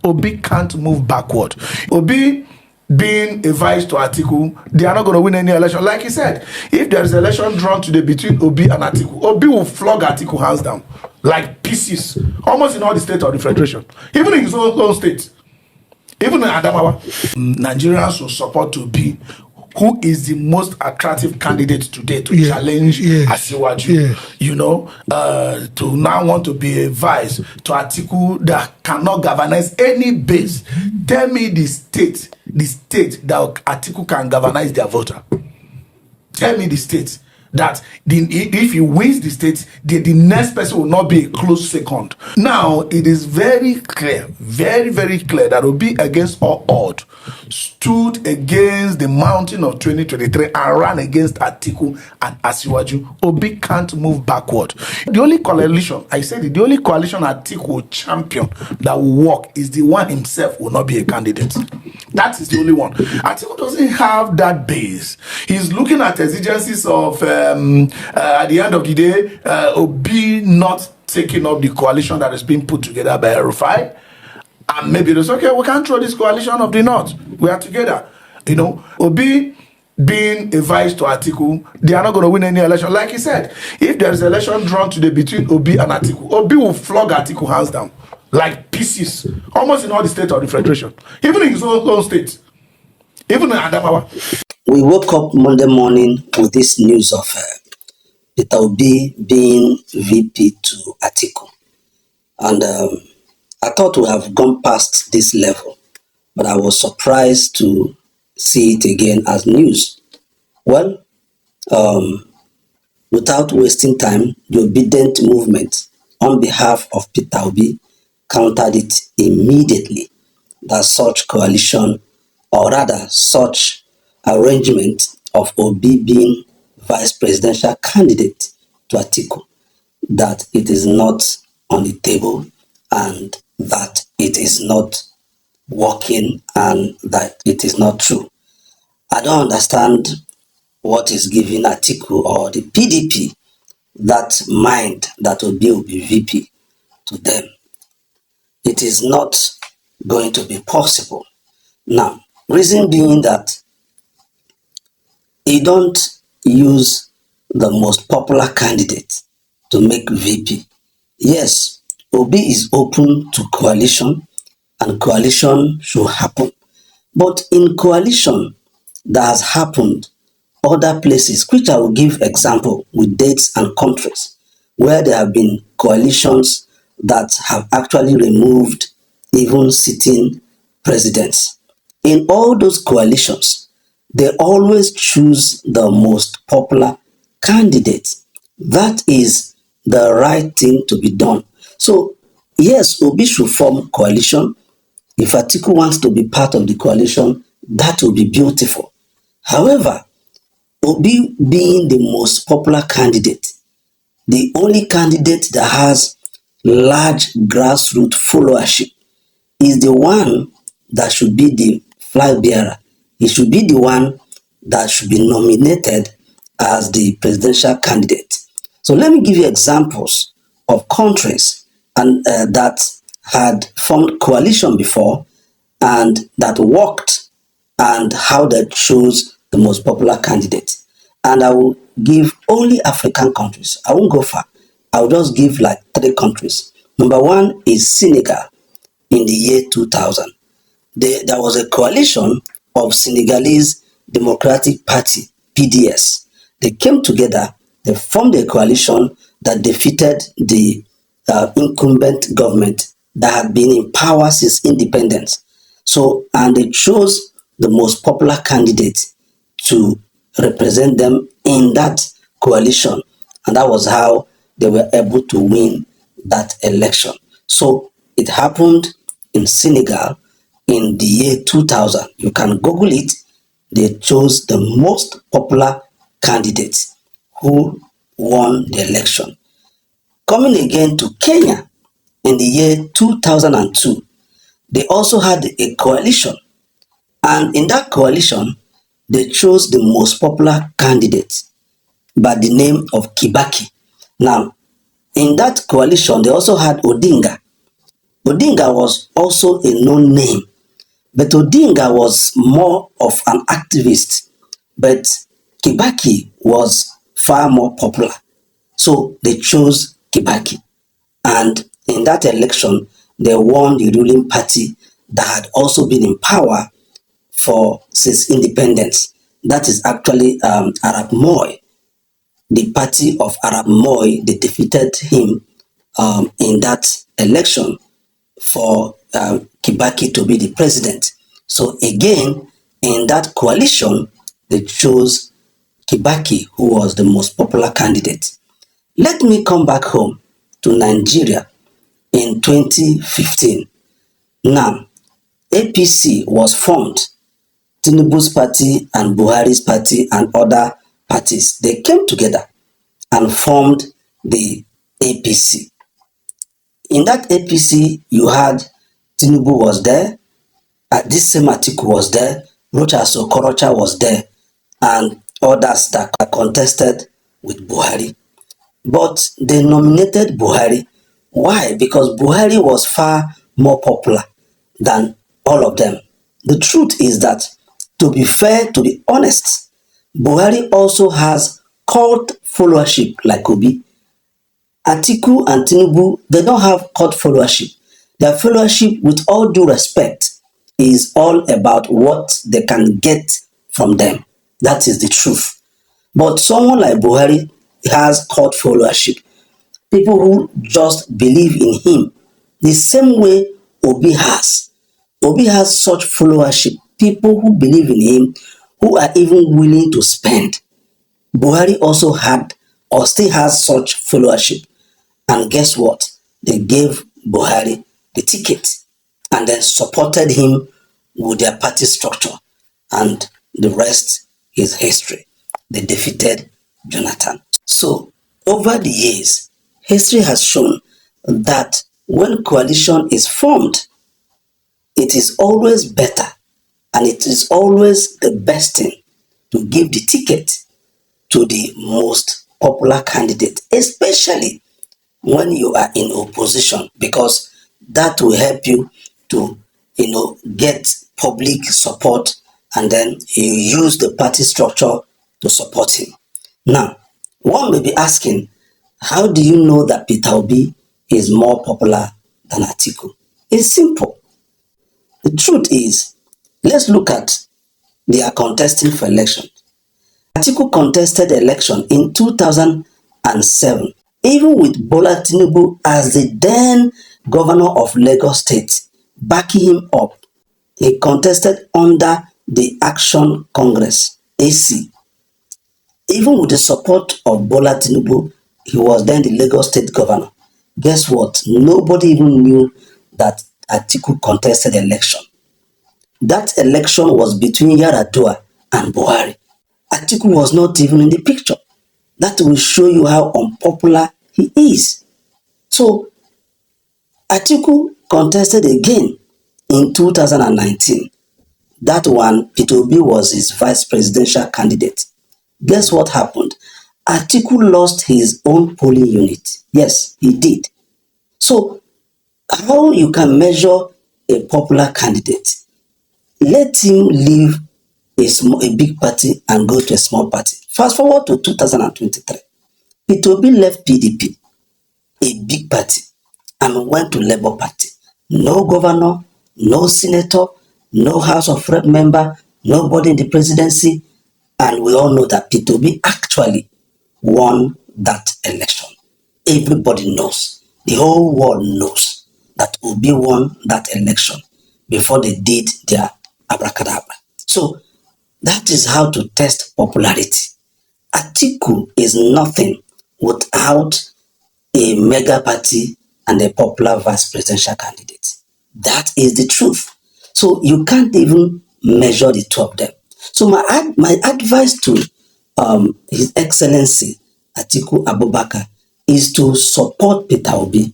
Obi can't move backward. Obi being a vice to Atiku, they are not going to win any election. Like he said, if there is an election drawn today between Obi and Atiku, Obi will flog Atiku hands down like pieces, almost in all the states of the federation, even in his own state, even in Adamawa. Nigerians will support Obi, who is the most attractive candidate today to challenge Asiwaju, to now want to be a vice to Atiku that cannot galvanize any base. Tell me the state that Atiku can galvanize their voter. Tell me the state that if he wins the state, the next person will not be a close second. Now, it is very clear, very, very clear that Obi, against all odds, stood against the mountain of 2023 and ran against Atiku and Asiwaju. Obi can't move backward. The only coalition, I said it, the only coalition Atiku will champion that will work is the one himself will not be a candidate. That is the only one. Atiku doesn't have that base. He's looking at exigencies of, at the end of the day, Obi not taking up the coalition that is being put together by Rufai. And maybe it's okay, we can't throw this coalition of the North. We are together. Obi being a vice to Atiku, they are not going to win any election. Like he said, if there is an election drawn today between Obi and Atiku, Obi will flog Atiku hands down like pieces, almost in all the states of the federation, even in his own state, even in Adamawa. We woke up Monday morning with this news of Peter Obi being VP to Atiku. And I thought we have gone past this level, but I was surprised to see it again as news. Well, without wasting time, the obedient movement on behalf of Peter Obi countered it immediately that such coalition, or rather such arrangement of Obi being vice presidential candidate to Atiku, that it is not on the table and that it is not working and that it is not true. I don't understand what is giving Atiku or the PDP that mind that Obi will be VP to them. It is not going to be possible. Now, reason being that you don't use the most popular candidate to make VP. Yes, Obi is open to coalition and coalition should happen. But in coalition that has happened other places, which I will give example with dates and countries, where there have been coalitions that have actually removed even sitting presidents. In all those coalitions, they always choose the most popular candidate. That is the right thing to be done. So, yes, Obi should form coalition. If Atiku wants to be part of the coalition, that will be beautiful. However, Obi being the most popular candidate, the only candidate that has large grassroots followership, is the one that should be the flag bearer. He should be the one that should be nominated as the presidential candidate. So let me give you examples of countries and that had formed coalition before and that worked and how they chose the most popular candidate. And I will give only African countries. I won't go far. I'll just give like 3 countries. Number 1 is Senegal in the year 2000. There was a coalition of Senegalese Democratic Party, PDS. They came together, they formed a coalition that defeated the incumbent government that had been in power since independence. So, and they chose the most popular candidate to represent them in that coalition. And that was how they were able to win that election. So it happened in Senegal in the year 2000. You can Google it. They chose the most popular candidate who won the election. Coming again to Kenya in the year 2002, they also had a coalition. And in that coalition, they chose the most popular candidate by the name of Kibaki. Now, in that coalition, they also had Odinga. Odinga was also a known name, but Odinga was more of an activist, but Kibaki was far more popular. So they chose Kibaki. And in that election, they won the ruling party that had also been in power for since independence. That is actually Arab Moi, the party of Arab Moi. They defeated him in that election for Kibaki to be the president. So again, in that coalition, they chose Kibaki, who was the most popular candidate. Let me come back home to Nigeria in 2015. Now, APC was formed. Tinubu's party and Buhari's party and other parties, they came together and formed the APC. In that APC, you had Tinubu was there, this same Atiku was there, Rochas Okorocha was there, and others that contested with Buhari. But they nominated Buhari. Why? Because Buhari was far more popular than all of them. The truth is that, to be fair, to be honest, Buhari also has cult followership like Obi. Atiku and Tinubu, they don't have cult followership. Their followership, with all due respect, is all about what they can get from them. That is the truth. But someone like Buhari has cult followership. People who just believe in him the same way Obi has. Obi has such followership. People who believe in him, who are even willing to spend. Buhari also had or still has such followership. And guess what? They gave Buhari the ticket and then supported him with their party structure. And the rest is history. They defeated Jonathan. So, over the years, history has shown that when coalition is formed, it is always better and it is always the best thing to give the ticket to the most popular candidate, especially when you are in opposition, because that will help you to get public support, and then you use the party structure to support him. Now, one may be asking, how do you know that Peter Obi is more popular than Atiku? It's simple. The truth is, let's look at their contesting for election. Atiku contested election in 2007, even with Bola Tinubu as the then governor of Lagos State backing him up. He contested under the Action Congress, AC. Even with the support of Bola Tinubu, he was then the Lagos State governor. Guess what? Nobody even knew that Atiku contested the election. That election was between Yaradua and Buhari. Atiku was not even in the picture. That will show you how unpopular he is. So, Atiku contested again in 2019. That one, Peter Obi was his vice presidential candidate. Guess what happened? Atiku lost his own polling unit. Yes, he did. So, how you can measure a popular candidate? Let him leave a big party and go to a small party. Fast forward to 2023. Peter Obi left PDP, a big party, and went to Labour Party. No governor, no senator, no House of Rep member, nobody in the presidency, and we all know that Peter Obi actually won that election. Everybody knows, the whole world knows that Obi won that election before they did their abracadabra. So that is how to test popularity. Atiku is nothing without a mega party and a popular vice presidential candidate. That is the truth. So you can't even measure the two of them. So my advice to His Excellency Atiku Abubakar is to support Peter Obi,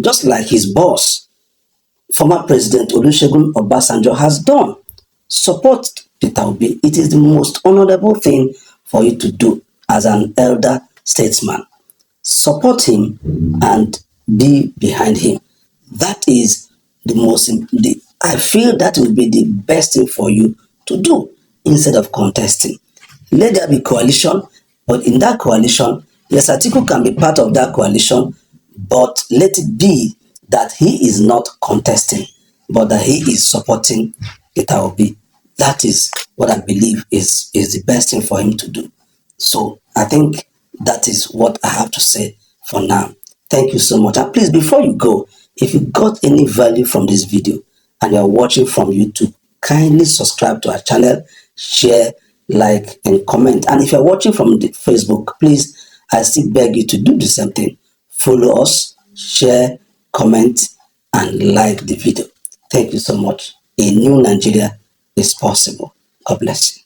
just like his boss, former President Olusegun Obasanjo, has done. Support Peter Obi. It is the most honorable thing for you to do as an elder statesman. Support him and be behind him. That is I feel that would be the best thing for you to do instead of contesting. Let there be coalition, but in that coalition, yes, Atiku can be part of that coalition, but let it be that he is not contesting, but that he is supporting Peter Obi. That is what I believe is the best thing for him to do. So I think that is what I have to say for now. Thank you so much. And please, before you go, if you got any value from this video and you are watching from YouTube, kindly subscribe to our channel, share, like, and comment. And if you're watching from the Facebook, please, I still beg you to do the same thing. Follow us, share, comment, and like the video. Thank you so much. A new Nigeria is possible. God bless you.